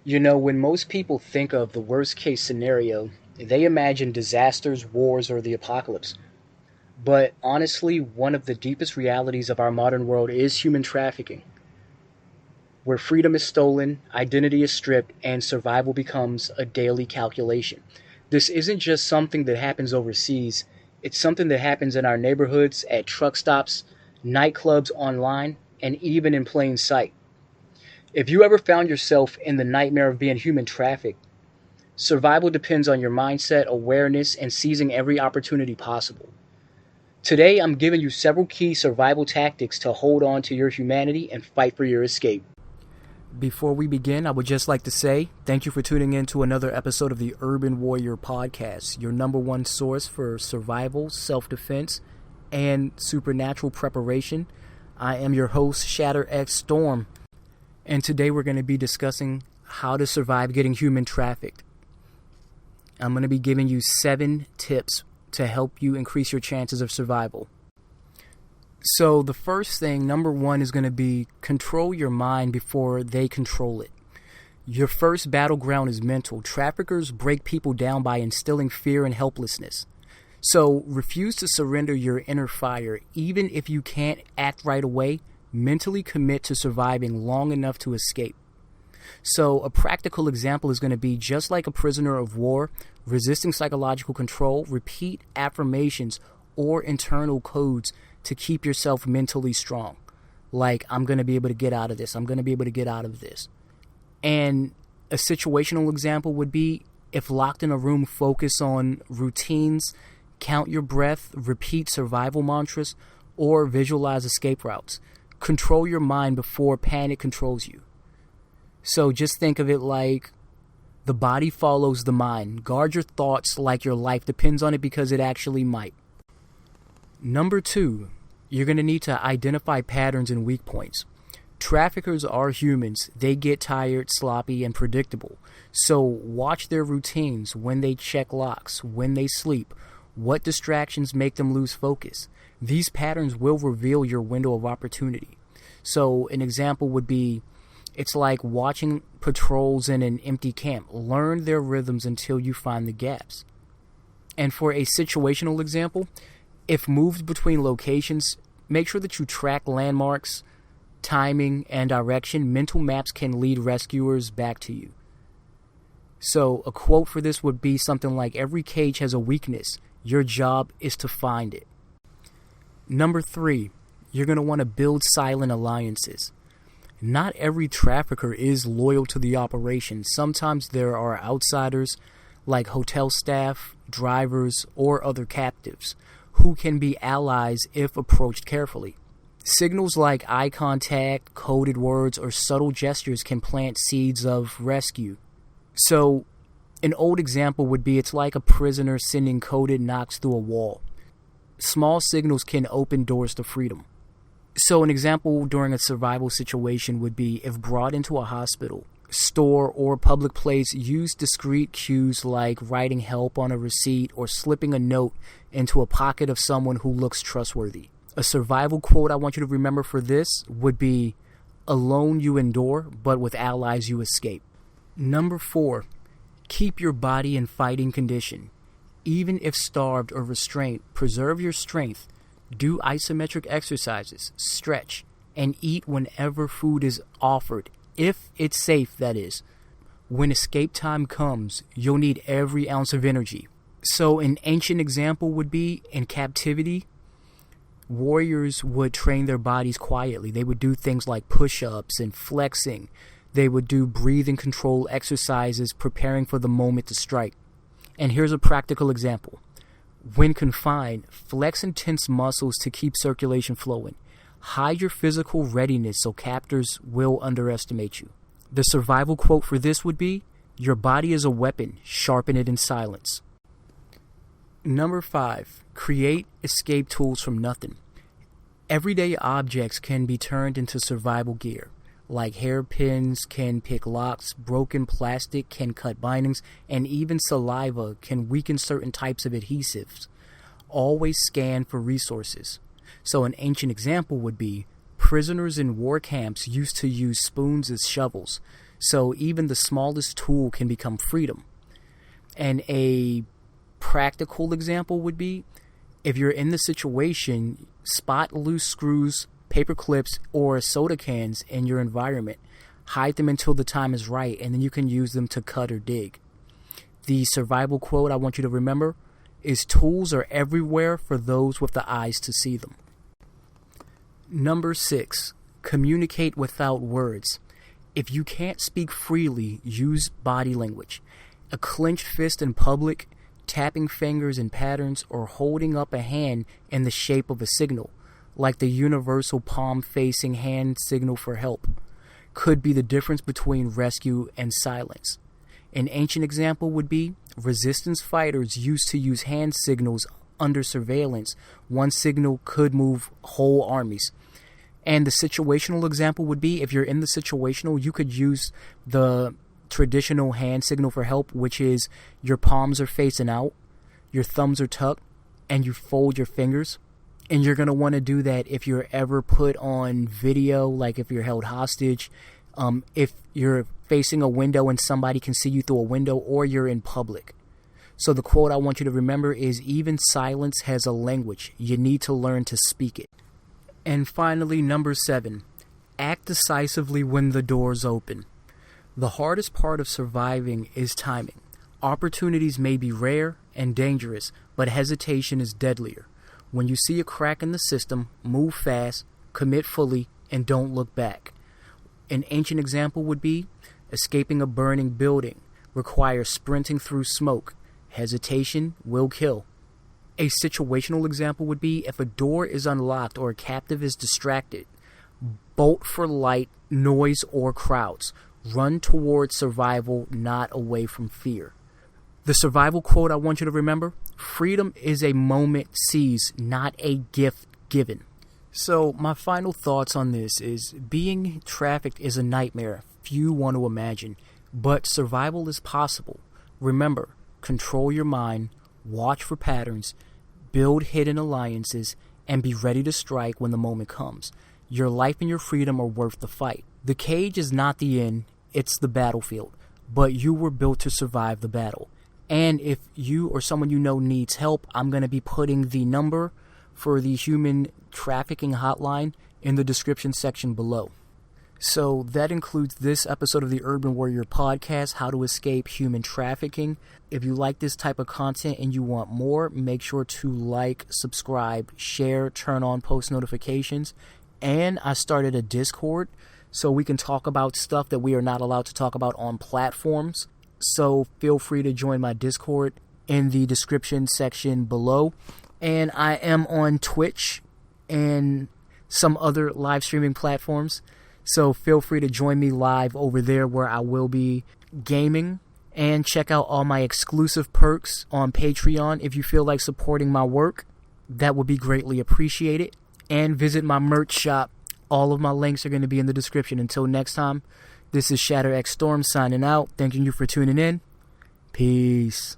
When most people think of the worst case scenario, they imagine disasters, wars, or the apocalypse. But honestly, one of the deepest realities of our modern world is human trafficking, where freedom is stolen, identity is stripped, and survival becomes a daily calculation. This isn't just something that happens overseas, it's something that happens in our neighborhoods, at truck stops, nightclubs, online, and even in plain sight. If you ever found yourself in the nightmare of being human trafficked, survival depends on your mindset, awareness, and seizing every opportunity possible. Today, I'm giving you several key survival tactics to hold on to your humanity and fight for your escape. Before we begin, I would just like to say thank you for tuning in to another episode of the Urban Warrior Podcast, your number one source for survival, self-defense, and supernatural preparation. I am your host, Shatter X Storm, and today we're going to be discussing how to survive getting human trafficked. I'm going to be giving you 7 tips to help you increase your chances of survival. So the first thing, number 1, is going to be control your mind before they control it. Your first battleground is mental. Traffickers break people down by instilling fear and helplessness. So refuse to surrender your inner fire. Even if you can't act right away, mentally commit to surviving long enough to escape. So a practical example is going to be, just like a prisoner of war, resisting psychological control, repeat affirmations or internal codes to keep yourself mentally strong. Like, I'm going to be able to get out of this. I'm going to be able to get out of this. And a situational example would be, if locked in a room, focus on routines, count your breath, repeat survival mantras, or visualize escape routes. Control your mind before panic controls you. So just think of it like the body follows the mind. Guard your thoughts like your life depends on it, because it actually might. Number 2, you're going to need to identify patterns and weak points. Traffickers are humans. They get tired, sloppy, and predictable. So watch their routines, when they check locks, when they sleep, what distractions make them lose focus. These patterns will reveal your window of opportunity. So an example would be, it's like watching patrols in an empty camp. Learn their rhythms until you find the gaps. And for a situational example, if moved between locations, make sure that you track landmarks, timing, and direction. Mental maps can lead rescuers back to you. So a quote for this would be something like, every cage has a weakness. Your job is to find it. Number 3, you're going to want to build silent alliances. Not every trafficker is loyal to the operation. Sometimes there are outsiders, like hotel staff, drivers, or other captives, who can be allies if approached carefully. Signals like eye contact, coded words, or subtle gestures can plant seeds of rescue. So, an old example would be, it's like a prisoner sending coded knocks through a wall. Small signals can open doors to freedom. So an example during a survival situation would be, if brought into a hospital, store, or public place, use discreet cues like writing help on a receipt or slipping a note into a pocket of someone who looks trustworthy. A survival quote I want you to remember for this would be, alone you endure, but with allies you escape. Number 4, keep your body in fighting condition. Even if starved or restrained, preserve your strength. Do isometric exercises, stretch, and eat whenever food is offered, if it's safe, that is. When escape time comes, you'll need every ounce of energy. So an ancient example would be, in captivity, warriors would train their bodies quietly. They would do things like push-ups and flexing. They would do breathing control exercises, preparing for the moment to strike. And here's a practical example. When confined, flex and tense muscles to keep circulation flowing. Hide your physical readiness so captors will underestimate you. The survival quote for this would be, your body is a weapon, sharpen it in silence. Number 5, create escape tools from nothing. Everyday objects can be turned into survival gear. Like hairpins can pick locks, broken plastic can cut bindings, and even saliva can weaken certain types of adhesives. Always scan for resources. So an ancient example would be, prisoners in war camps used to use spoons as shovels. So even the smallest tool can become freedom. And a practical example would be, if you're in the situation, spot loose screws, paper clips, or soda cans in your environment. Hide them until the time is right, and then you can use them to cut or dig. The survival quote I want you to remember is, tools are everywhere for those with the eyes to see them. Number 6, communicate without words. If you can't speak freely, use body language. A clenched fist in public, tapping fingers in patterns, or holding up a hand in the shape of a signal, like the universal palm-facing hand signal for help, could be the difference between rescue and silence. An ancient example would be, resistance fighters used to use hand signals under surveillance. One signal could move whole armies. And the situational example would be, if you're in the situational, you could use the traditional hand signal for help, which is your palms are facing out, your thumbs are tucked, and you fold your fingers. And you're going to want to do that if you're ever put on video, like if you're held hostage, if you're facing a window and somebody can see you through a window, or you're in public. So the quote I want you to remember is, even silence has a language. You need to learn to speak it. And finally, number 7, act decisively when the doors open. The hardest part of surviving is timing. Opportunities may be rare and dangerous, but hesitation is deadlier. When you see a crack in the system, move fast, commit fully, and don't look back. An ancient example would be, escaping a burning building requires sprinting through smoke. Hesitation will kill. A situational example would be, if a door is unlocked or a captive is distracted, bolt for light, noise, or crowds. Run towards survival, not away from fear. The survival quote I want you to remember, freedom is a moment seized, not a gift given. So my final thoughts on this is, being trafficked is a nightmare few want to imagine, but survival is possible. Remember, control your mind, watch for patterns, build hidden alliances, and be ready to strike when the moment comes. Your life and your freedom are worth the fight. The cage is not the end, it's the battlefield, but you were built to survive the battle. And if you or someone you know needs help, I'm going to be putting the number for the human trafficking hotline in the description section below. So that includes this episode of the Urban Warrior Podcast, How to Escape Human Trafficking. If you like this type of content and you want more, make sure to like, subscribe, share, turn on post notifications. And I started a Discord so we can talk about stuff that we are not allowed to talk about on platforms. So feel free to join my Discord in the description section below. And I am on Twitch and some other live streaming platforms. So feel free to join me live over there, where I will be gaming. And check out all my exclusive perks on Patreon if you feel like supporting my work. That would be greatly appreciated. And visit my merch shop. All of my links are going to be in the description. Until next time, this is ShatterX Storm signing out. Thanking you for tuning in. Peace.